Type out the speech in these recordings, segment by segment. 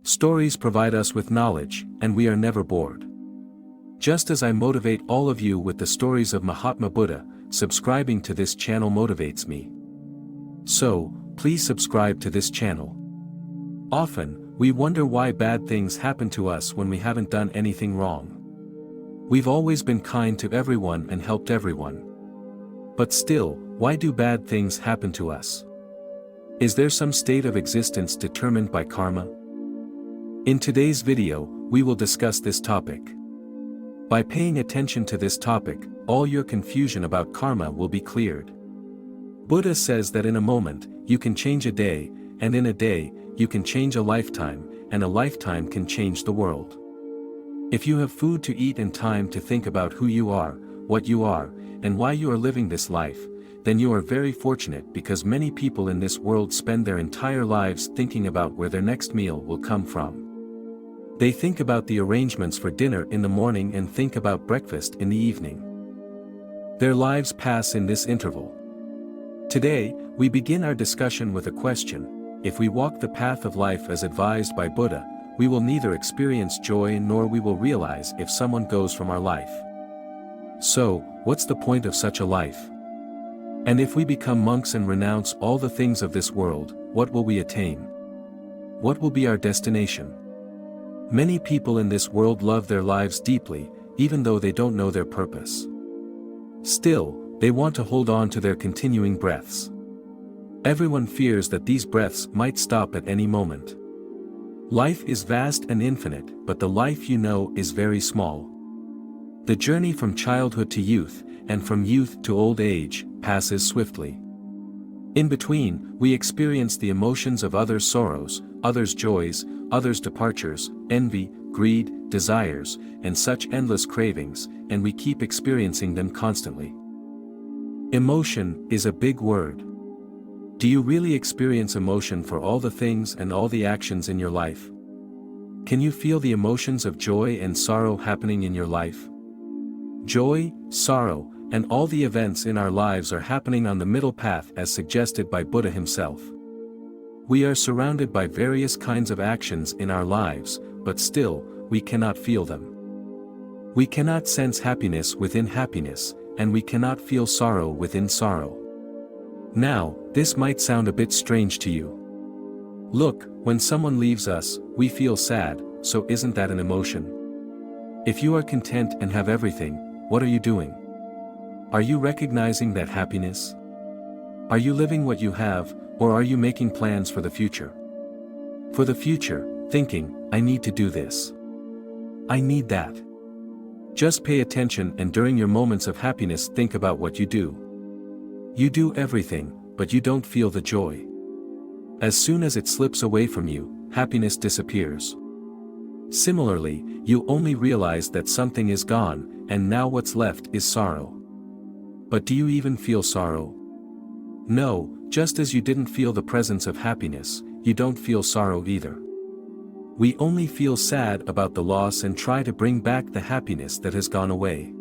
Stories provide us with knowledge, and we are never bored. Just as I motivate all of you with the stories of Mahatma Buddha, subscribing to this channel motivates me. So, please subscribe to this channel. Often, we wonder why bad things happen to us when we haven't done anything wrong. We've always been kind to everyone and helped everyone. But still, why do bad things happen to us? Is there some state of existence determined by karma? In today's video, we will discuss this topic. By paying attention to this topic, all your confusion about karma will be cleared. Buddha says that in a moment, you can change a day, and in a day, you can change a lifetime, and a lifetime can change the world. If you have food to eat and time to think about who you are, what you are, and why you are living this life, then you are very fortunate because many people in this world spend their entire lives thinking about where their next meal will come from. They think about the arrangements for dinner in the morning and think about breakfast in the evening. Their lives pass in this interval. Today, we begin our discussion with a question: if we walk the path of life as advised by Buddha, we will neither experience joy nor we will realize if someone goes from our life. So, what's the point of such a life? And if we become monks and renounce all the things of this world, what will we attain? What will be our destination? Many people in this world love their lives deeply, even though they don't know their purpose. Still, they want to hold on to their continuing breaths. Everyone fears that these breaths might stop at any moment. Life is vast and infinite, but the life you know is very small. The journey from childhood to youth, and from youth to old age, passes swiftly. In between, we experience the emotions of others' sorrows, others' joys, others' departures, envy, greed, desires, and such endless cravings, and we keep experiencing them constantly. Emotion is a big word. Do you really experience emotion for all the things and all the actions in your life? Can you feel the emotions of joy and sorrow happening in your life? Joy, sorrow, and all the events in our lives are happening on the middle path as suggested by Buddha himself. We are surrounded by various kinds of actions in our lives, but still, we cannot feel them. We cannot sense happiness within happiness, and we cannot feel sorrow within sorrow. Now, this might sound a bit strange to you. Look, when someone leaves us, we feel sad, so isn't that an emotion? If you are content and have everything, what are you doing? Are you recognizing that happiness? Are you living what you have, or are you making plans for the future? For the future, thinking, I need to do this. I need that. Just pay attention and during your moments of happiness think about what you do. You do everything, but you don't feel the joy. As soon as it slips away from you, happiness disappears. Similarly, you only realize that something is gone, and now what's left is sorrow. But do you even feel sorrow? No, just as you didn't feel the presence of happiness, you don't feel sorrow either. We only feel sad about the loss and try to bring back the happiness that has gone away.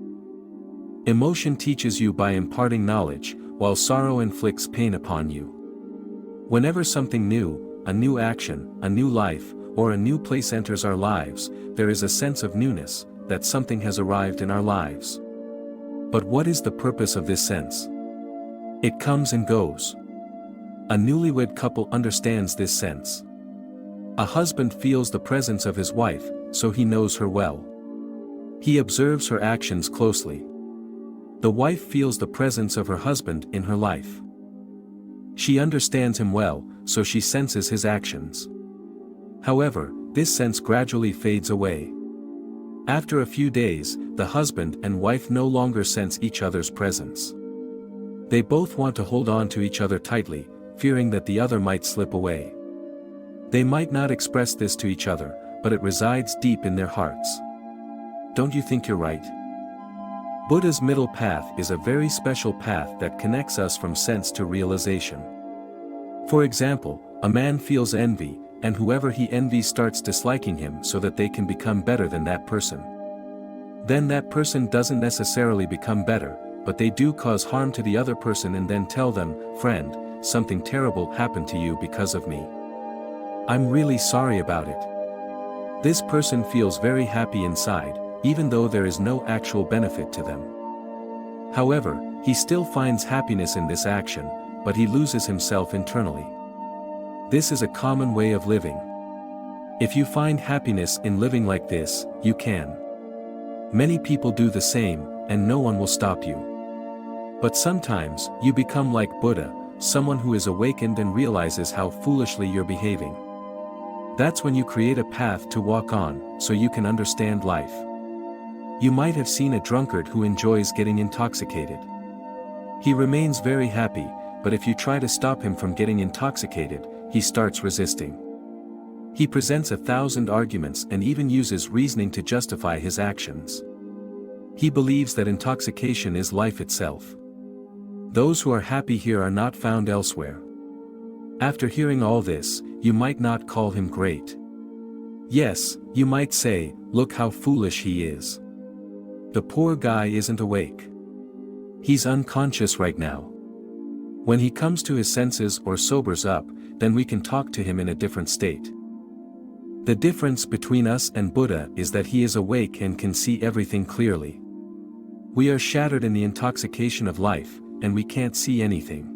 Emotion teaches you by imparting knowledge, while sorrow inflicts pain upon you. Whenever something new, a new action, a new life, or a new place enters our lives, there is a sense of newness, that something has arrived in our lives. But what is the purpose of this sense? It comes and goes. A newlywed couple understands this sense. A husband feels the presence of his wife, so he knows her well. He observes her actions closely. The wife feels the presence of her husband in her life. She understands him well, so she senses his actions. However, this sense gradually fades away. After a few days, the husband and wife no longer sense each other's presence. They both want to hold on to each other tightly, fearing that the other might slip away. They might not express this to each other, but it resides deep in their hearts. Don't you think you're right? Buddha's middle path is a very special path that connects us from sense to realization. For example, a man feels envy, and whoever he envies starts disliking him so that they can become better than that person. Then that person doesn't necessarily become better, but they do cause harm to the other person and then tell them, "Friend, something terrible happened to you because of me. I'm really sorry about it. This person feels very happy inside, even though there is no actual benefit to them. However, he still finds happiness in this action, but he loses himself internally. This is a common way of living. If you find happiness in living like this, you can. Many people do the same, and no one will stop you. But sometimes, you become like Buddha, someone who is awakened and realizes how foolishly you're behaving. That's when you create a path to walk on, so you can understand life. You might have seen a drunkard who enjoys getting intoxicated. He remains very happy, but if you try to stop him from getting intoxicated, he starts resisting. He presents 1,000 arguments and even uses reasoning to justify his actions. He believes that intoxication is life itself. Those who are happy here are not found elsewhere. After hearing all this, you might not call him great. Yes, you might say, look how foolish he is. The poor guy isn't awake. He's unconscious right now. When he comes to his senses or sobers up, then we can talk to him in a different state. The difference between us and Buddha is that he is awake and can see everything clearly. We are shattered in the intoxication of life, and we can't see anything.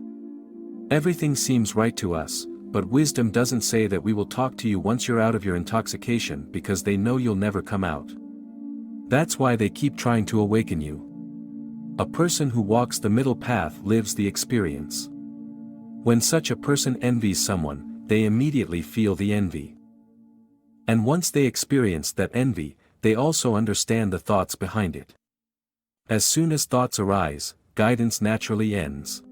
Everything seems right to us, but wisdom doesn't say that we will talk to you once you're out of your intoxication because they know you'll never come out. That's why they keep trying to awaken you. A person who walks the middle path lives the experience. When such a person envies someone, they immediately feel the envy. And once they experience that envy, they also understand the thoughts behind it. As soon as thoughts arise, guidance naturally ends.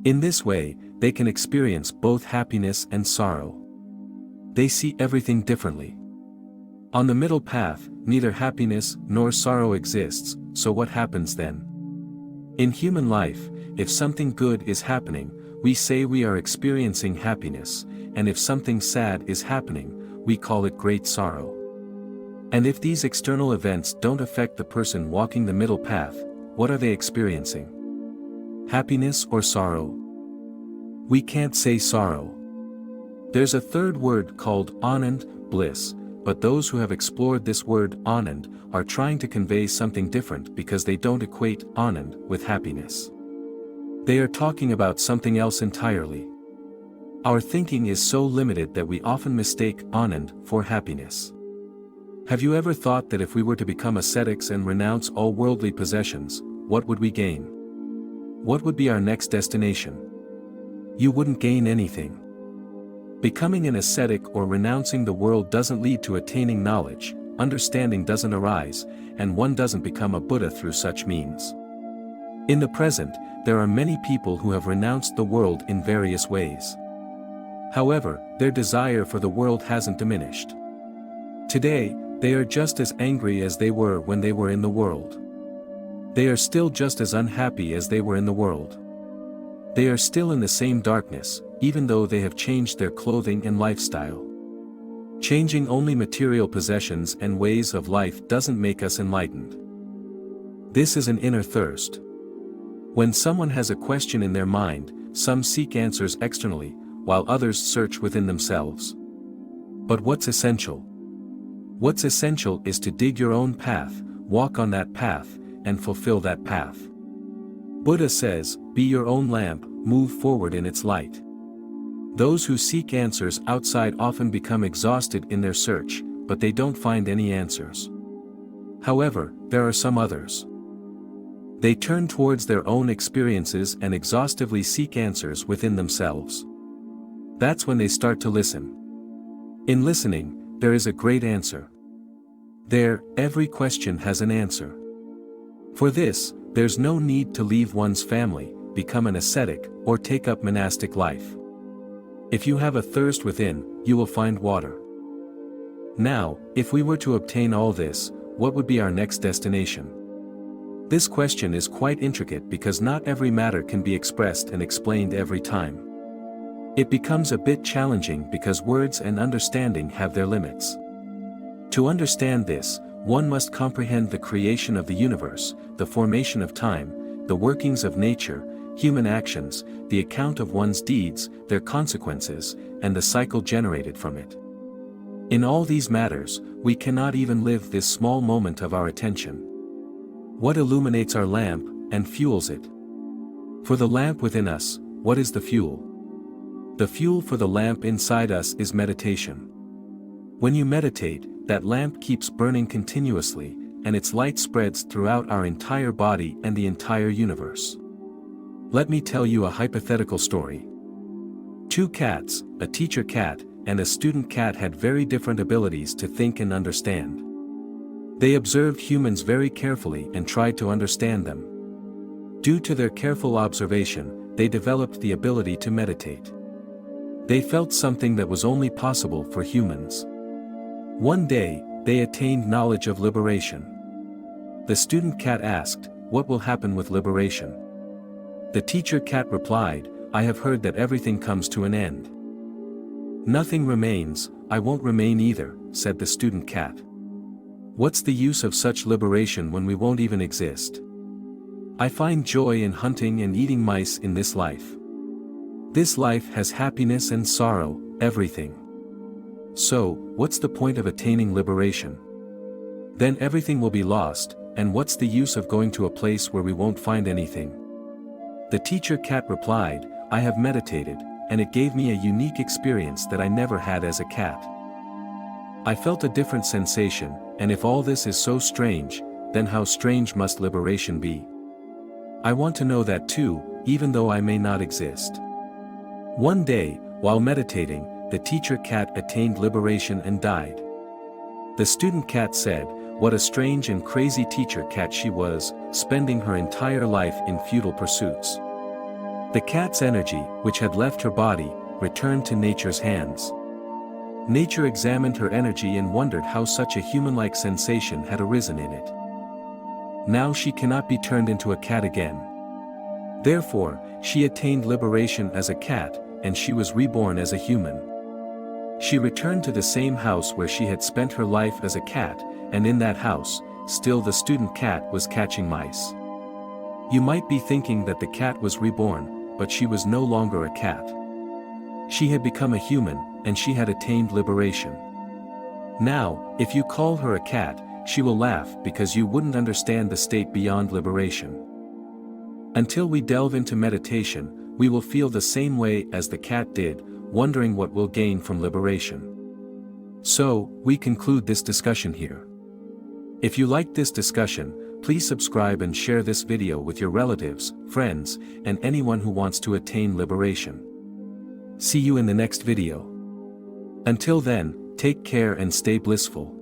In this way, they can experience both happiness and sorrow. They see everything differently. On the middle path, neither happiness nor sorrow exists, so what happens then? In human life, if something good is happening, we say we are experiencing happiness, and if something sad is happening, we call it great sorrow. And if these external events don't affect the person walking the middle path, what are they experiencing? Happiness or sorrow? We can't say sorrow. There's a third word called anand, bliss, but those who have explored this word anand are trying to convey something different because they don't equate anand with happiness. They are talking about something else entirely. Our thinking is so limited that we often mistake anand for happiness. Have you ever thought that if we were to become ascetics and renounce all worldly possessions, what would we gain? What would be our next destination? You wouldn't gain anything. Becoming an ascetic or renouncing the world doesn't lead to attaining knowledge, understanding doesn't arise, and one doesn't become a Buddha through such means. In the present, there are many people who have renounced the world in various ways. However, their desire for the world hasn't diminished. Today, they are just as angry as they were when they were in the world. They are still just as unhappy as they were in the world. They are still in the same darkness, even though they have changed their clothing and lifestyle. Changing only material possessions and ways of life doesn't make us enlightened. This is an inner thirst. When someone has a question in their mind, some seek answers externally, while others search within themselves. But what's essential? What's essential is to dig your own path, walk on that path, and fulfill that path. Buddha says, be your own lamp, move forward in its light. Those who seek answers outside often become exhausted in their search, but they don't find any answers. However, there are some others. They turn towards their own experiences and exhaustively seek answers within themselves. That's when they start to listen. In listening, there is a great answer. There, every question has an answer. For this, there's no need to leave one's family, become an ascetic, or take up monastic life. If you have a thirst within, you will find water. Now, if we were to obtain all this, what would be our next destination? This question is quite intricate because not every matter can be expressed and explained every time. It becomes a bit challenging because words and understanding have their limits. To understand this, one must comprehend the creation of the universe, the formation of time, the workings of nature, human actions, the account of one's deeds, their consequences, and the cycle generated from it. In all these matters, we cannot even live this small moment of our attention. What illuminates our lamp, and fuels it? For the lamp within us, what is the fuel? The fuel for the lamp inside us is meditation. When you meditate, that lamp keeps burning continuously, and its light spreads throughout our entire body and the entire universe. Let me tell you a hypothetical story. Two cats, a teacher cat, and a student cat had very different abilities to think and understand. They observed humans very carefully and tried to understand them. Due to their careful observation, they developed the ability to meditate. They felt something that was only possible for humans. One day, they attained knowledge of liberation. The student cat asked, "What will happen with liberation?" The teacher cat replied, "I have heard that everything comes to an end." "Nothing remains, I won't remain either," said the student cat. "What's the use of such liberation when we won't even exist? I find joy in hunting and eating mice in this life. This life has happiness and sorrow, everything. So, what's the point of attaining liberation? Then everything will be lost, and what's the use of going to a place where we won't find anything?" The teacher cat replied, "I have meditated, and it gave me a unique experience that I never had as a cat. I felt a different sensation, and if all this is so strange, then how strange must liberation be? I want to know that too, even though I may not exist." One day, while meditating, the teacher cat attained liberation and died. The student cat said, "What a strange and crazy teacher cat she was, spending her entire life in futile pursuits." The cat's energy, which had left her body, returned to nature's hands. Nature examined her energy and wondered how such a human-like sensation had arisen in it. Now she cannot be turned into a cat again. Therefore, she attained liberation as a cat, and she was reborn as a human. She returned to the same house where she had spent her life as a cat, and in that house, still the student cat was catching mice. You might be thinking that the cat was reborn, but she was no longer a cat. She had become a human, and she had attained liberation. Now, if you call her a cat, she will laugh because you wouldn't understand the state beyond liberation. Until we delve into meditation, we will feel the same way as the cat did, wondering what we'll gain from liberation. So, we conclude this discussion here. If you liked this discussion, please subscribe and share this video with your relatives, friends, and anyone who wants to attain liberation. See you in the next video. Until then, take care and stay blissful.